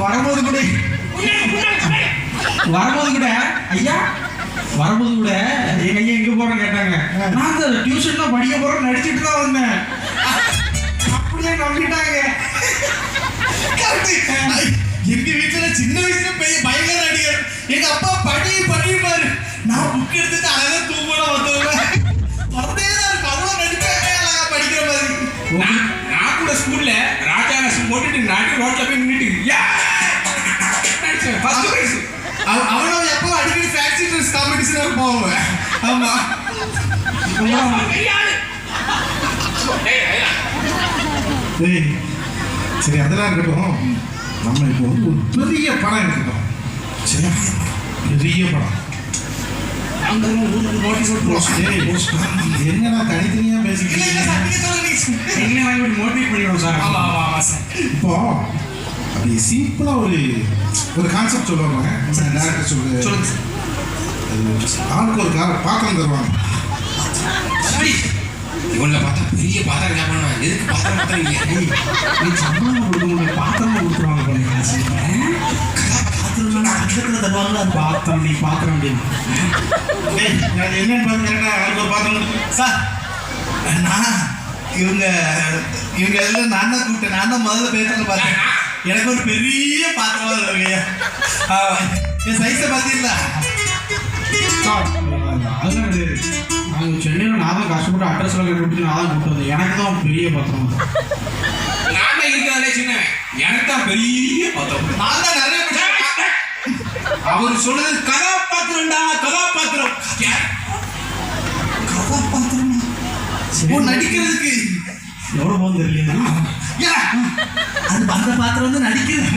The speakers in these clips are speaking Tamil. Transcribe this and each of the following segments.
வரும்போது கூட ஐயா வரும்போது கூட எங்க ஐயா எங்க போறேன்னு கேட்டாங்க. நான் அந்த டியூஷன் தான் படிக்க போறேன்னு நடிச்சுட்டு தான் வந்தேன். அப்படியே நம்பிட்டாங்க. எங்க வீட்டுல சின்ன வயசுல பயங்கர நடிகர். எங்க அப்பா படி பாரு, நான் புக் எடுத்துட்டு அழகா தூங்கல வந்தேன். வரதே தான் இருக்கு, அவ்வளவு நடிப்பாங்க அழகா படிக்கிற மாதிரி. நான் கூட ஸ்கூல்ல ராஜா வேஷம் போட்டுட்டு நாட்டு ரோட்ல போய் நின்றுட்டு ஃபர்ஸ்ட் பிரைஸ். அவனும் எப்போ அடிக்கடி ஃபேன்சி ட்ரெஸ் காம்படிஷன் போவாங்க. ஆமா சரி, அதெல்லாம் இருக்கட்டும். நம்ம இப்போ வந்து ஒரு பெரிய படம் எடுத்துட்டோம். சரி, பெரிய படம். என்னடா தனித்தனியா பேசிக்கிட்டு மோட்டிவேட் பண்ணிடுவோம் சார். இப்போ அப்படி சிம்பிளா ஒரு கான்செப்ட் சொல்லுவாங்க. டேரக்டர் சொல்லுங்க. ஆளுக்கு ஒரு பாத்திரம் தருவாங்க. இவங்கள பார்த்தா பெரிய பாத்திரம் கேட்பானா? எதுக்கு பாத்திரம் மாத்திரம் இல்லையா? நீ சம்பளம் கொடுக்க பாத்திரம் கொடுத்துருவாங்க பாத்திரம் நீ பாத்திரம் அப்படின்னு என்னன்னு பாத்தீங்கன்னா ஆளுக்கு ஒரு பாத்திரம் சார். இவங்க எல்லாம் நான் தான் கூப்பிட்டேன். நான் தான் முதல்ல பேசுறேன். பார்த்தேன் எனக்கு ஒரு பெரிய பாத்திரமா இருக்கு. என் சைஸை பார்த்தீங்களா? அதெல்லாம் கிடையாது. நாங்கள் சென்னையில் நான் தான் கஷ்டப்பட்டு அட்ரஸ் எல்லாம் கொடுத்து நான் தான் கூப்பிட்டு வந்தேன். எனக்கு தான் பெரிய பத்திரம். நான் தான் இருக்கிறதே சின்ன, எனக்கு தான் பெரிய பாத்திரம். நான் தான் நிறைய அவர் சொல்றது கதாபாத்திரம்டா, கதாபாத்திரம். நடிக்கிறதுக்கு எவ்வளோ போகும் தெரியல. அது அந்த பாத்திரம் வந்து நடிக்கிறது.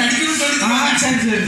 நடிக்கணும்னு சரி சரி